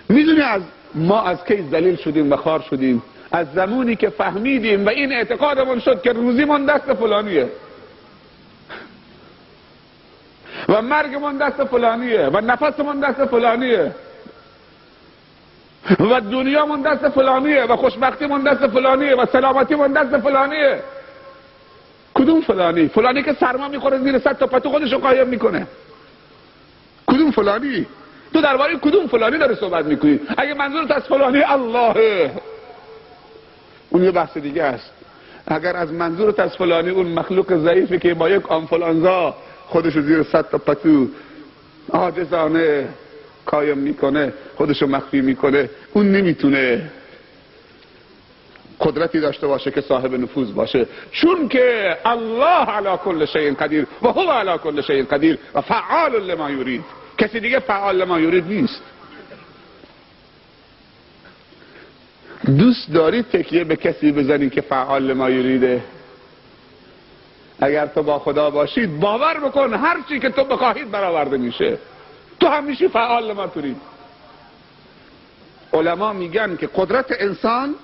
میدونی ما از کی ذلیل شدیم و خوار شدیم؟ از زمانی که فهمیدیم و این اعتقادمون شد که روزیمون دست فلانیه و مرگمون دست فلانیه و نفسمون دست فلانیه و دنیامون دست فلانیه و خوشبختیمون دست فلانیه و سلامتیمون دست فلانیه. کدوم فلانی؟ فلانی که سرما میخوره زیر 100 تا پتو خودشو قایم میکنه. کدوم فلانی؟ تو درباره کدوم فلانی داری صحبت میکنی؟ اگه منظورت از فلانی اللهه، اون یه بحث دیگه است. اگر از منظورت از فلانی اون مخلوق ضعیفی که با یک آنفولانزا خودشو زیر 100 تا پتو عاجزانه قایم میکنه، خودشو مخفی میکنه، اون نمیتونه قدرتی داشته باشه که صاحب نفوذ باشه، چون که الله علی کل شیء قدیر و هو علی کل شیء قدیر و فعال لما یرید. کسی دیگه فعال لما یرید نیست. دوست داری تکیه به کسی بزنی که فعال لما یریده؟ اگر تو با خدا باشید باور بکن هر چی که تو بخواهید برآورده میشه. تو هم میشی فعال لما ترید. علما میگن که قدرت انسان،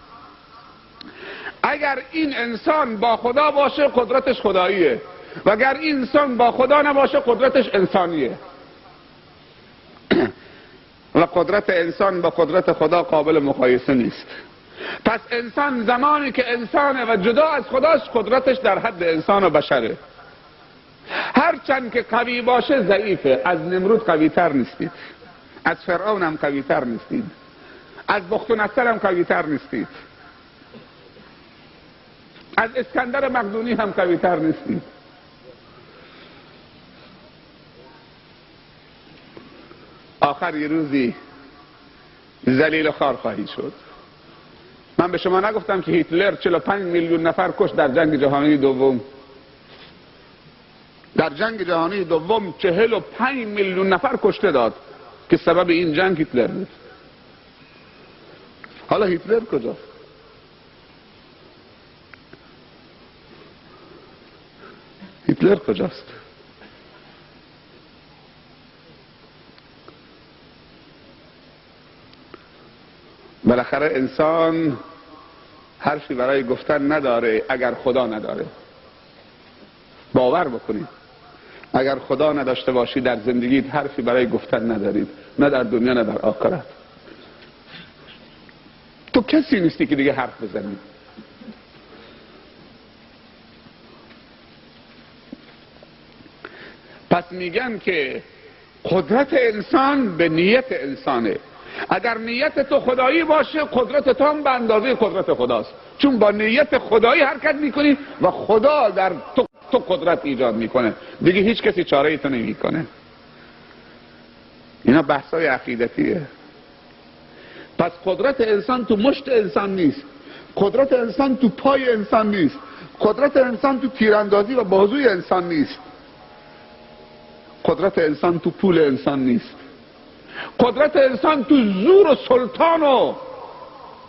اگر این انسان با خدا باشه قدرتش خداییه و اگر این انسان با خدا نباشه قدرتش انسانیه. و قدرت انسان با قدرت خدا قابل مقایسه نیست. پس انسان زمانی که انسانه و جدا از خداست قدرتش در حد انسان و بشره. هرچند که قوی باشه ضعیفه. از نمرود قوی تر نیستید، از فرعون هم قوی تر نیستید، از بخت و نصر هم قوی تر نیستید، از اسکندر مقدونی هم قوی تر نیستید. آخر یه روزی ذلیل و خوار خواهید شد. من به شما نگفتم که هیتلر 45 میلیون نفر کشت در جنگ جهانی دوم؟ در جنگ جهانی دوم 45 میلیون نفر کشته داد که سبب این جنگ هیتلر بود. حالا هیتلر کجاست؟ هیتلر کجاست؟ بالاخره انسان حرفی برای گفتن نداره اگر خدا نداره. باور بکنید اگر خدا نداشته باشی در زندگیت حرفی برای گفتن ندارید، نه در دنیا نه در آخرت. تو کسی نیستی که دیگه حرف بزنی. پس میگن که قدرت انسان به نیت انسانه. اگر نیت تو خدایی باشه قدرت تو هم به اندازه قدرت خداست، چون با نیت خدایی حرکت میکنی و خدا در تو قدرت ایجاد میکنه. دیگه هیچ کسی چاره ای تو نمیکنه. اینا بحثای عقیدتیه. پس قدرت انسان تو مشت انسان نیست، قدرت انسان تو پای انسان نیست، قدرت انسان تو تیراندازی و بازوی انسان نیست، قدرت انسان تو پول انسان نیست، قدرت انسان تو زور و سلطان و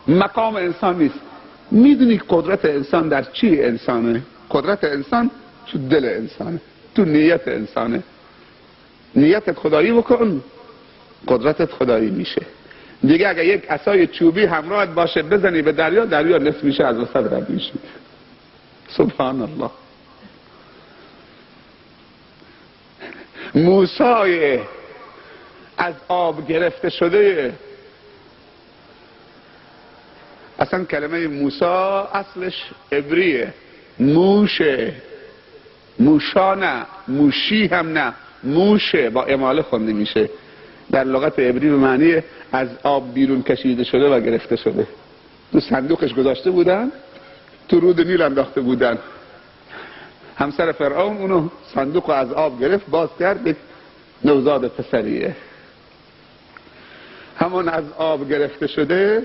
مقام انسان نیست. میدونی قدرت انسان در چی انسانه؟ قدرت انسان تو دل انسانه، تو نیت انسانه. نیتت خدایی بکن قدرتت خدایی میشه. دیگه اگه یک عصای چوبی همراهت باشه بزنی به دریا، دریا نصف میشه، از وسط رد میشه. سبحان الله. موسی از آب گرفته شده، اصلا کلمه موسی اصلش عبریه، موشه، موشا نه، موشی هم نه، موشه با اماله خونده میشه. در لغت عبری به معنی از آب بیرون کشیده شده و گرفته شده. تو صندوقش گذاشته بودن، تو رود نیل انداخته بودن. همسر فرعون اونو صندوق از آب گرفت، باز کرد، نوزاد پسریه. همون از آب گرفته شده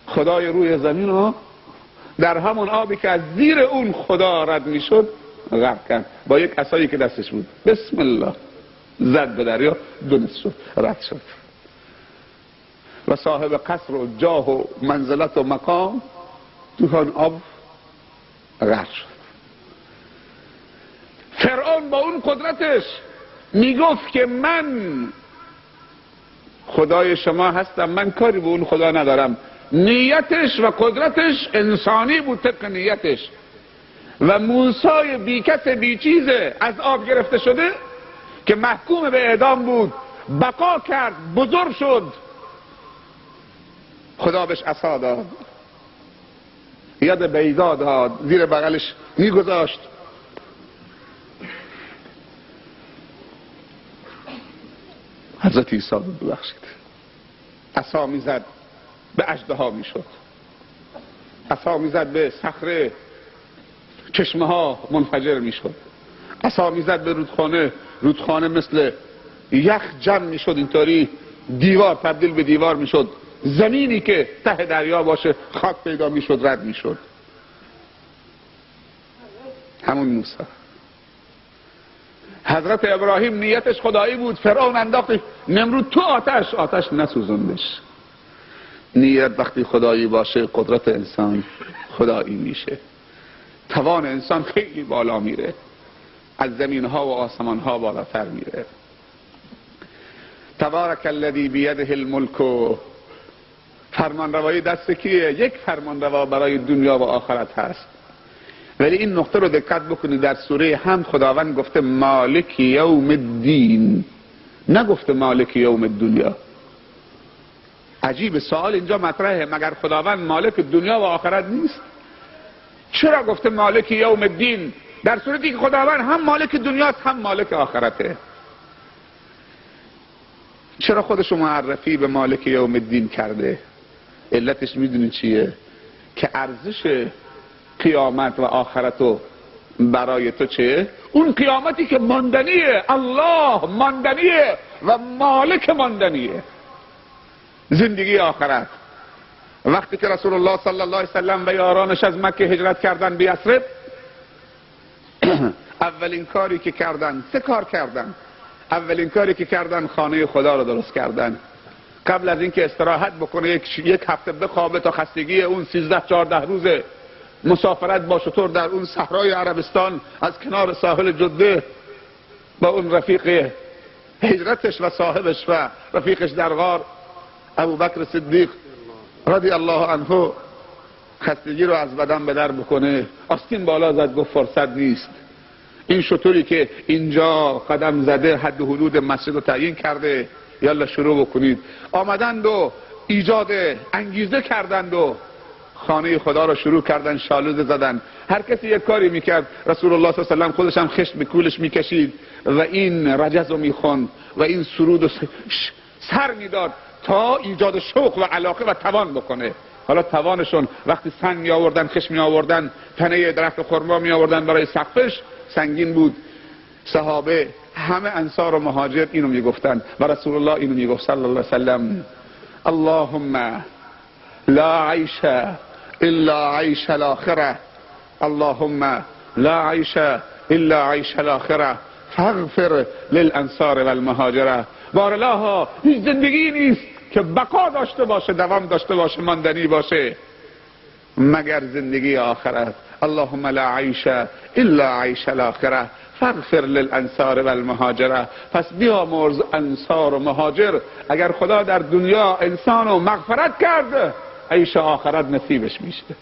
خدای روی زمین رو در همون آبی که از زیر اون خدا رد میشد غرق کرد با یک عصایی که دستش بود. بسم الله زد به دریا، دونست شد، رد شد. و صاحب قصر و جاه و منزلت و مقام تو اون آب غرق شد. فرعون با اون قدرتش میگفت که من خدای شما هستم، من کاری به اون خدا ندارم. نیتش و قدرتش انسانی بود طبق نیتش. و موسی بیکس بیچیزه از آب گرفته شده که محکوم به اعدام بود، بقا کرد، بزرگ شد، خدا بهش عصا داد، ید بیضا داد، زیر بغلش میگذاشت. حضرت عیسی ببخشید عصا میزد به اژدها میشد، عصا میزد به صخره چشمه ها منفجر میشد، عصا میزد به رودخانه، رودخانه مثل یخ جمع میشد، اینطوری دیوار تبدیل به دیوار میشد، زمینی که ته دریا باشه خاک پیدا میشد، رد میشد. همون موسی. حضرت ابراهیم نیتش خدایی بود، فرعون انداخت نمرود تو آتش، آتش نسوزوندش. نیت وقتی خدایی باشه قدرت انسان خدایی میشه، توان انسان خیلی بالا میره، از زمین ها و آسمان ها بالاتر میره. تبارک الذی بیده الملک، فرمان روایی دست کیه؟ یک فرمان روا برای دنیا و آخرت هست. ولی این نقطه رو دقت بکنید، در سوره حمد خداوند گفته مالک یوم الدین، نگفته مالک یوم الدنیا. عجیب، سوال اینجا مطرحه، مگر خداوند مالک دنیا و آخرت نیست؟ چرا گفته مالک یوم الدین در صورتی که خداوند هم مالک دنیاست هم مالک آخرته؟ چرا خودشو معرفی به مالک یوم الدین کرده؟ علتش میدونی چیه؟ که ارزش قیامت و آخرتو برای تو چه؟ اون قیامتی که ماندنیه، الله ماندنیه و مالک ماندنیه. زندگی آخرت، وقتی که رسول الله صلی الله علیه وسلم و یارانش از مکه هجرت کردن به یثرب، اولین کاری که کردن، 3 کار کردن. اولین کاری که کردن خانه خدا رو درست کردن. قبل از اینکه استراحت بکنه، یک هفته بخوابه تا خستگی اون 13-14 روز مسافرت با شتر در اون صحرای عربستان از کنار ساحل جده با اون رفیق هجرتش و صاحبش و رفیقش در غار ابوبکر صدیق رضی الله عنه، خستگی رو از بدن به در بکنه. آستین بالا زد، گفت فرصت نیست. این شطوری که اینجا قدم زده حد و حدود مسجد رو تعیین کرده، یالا شروع بکنید. آمدند و ایجاد انگیزه کردند و خانه خدا رو شروع کردن شالوده زدن. هر کسی یک کاری میکرد. رسول الله صلی الله علیه و سلم خودش هم خشت به کولش میکشید و این رجز رو میخوند و این سرود رو سر میداد تا ایجاد شوق و علاقه و توان بکنه. حالا توانشون وقتی سنگ می آوردن، خشت می آوردن، تنه درخت خرما می آوردن برای سقفش، سنگین بود. صحابه همه انصار و مهاجر اینو میگفتن و رسول الله اینو میگفت صلی الله علیه و سلم: اللهم لا عیش الا عیش الاخره، اللهم لا عیش الا عیش الاخره فاغفر للانصار والمهاجره. بارالله هیچ زندگی نیست که بقا داشته باشه، دوام داشته باشه، ماندنی باشه مگر زندگی آخرت. اللهم لا عیش الا عیش الاخره فاغفر للانصار والمهاجره. پس بیامرز انصار و مهاجر. اگر خدا در دنیا انسانو مغفرت کرد، عیش آخرت نصیبش میشه.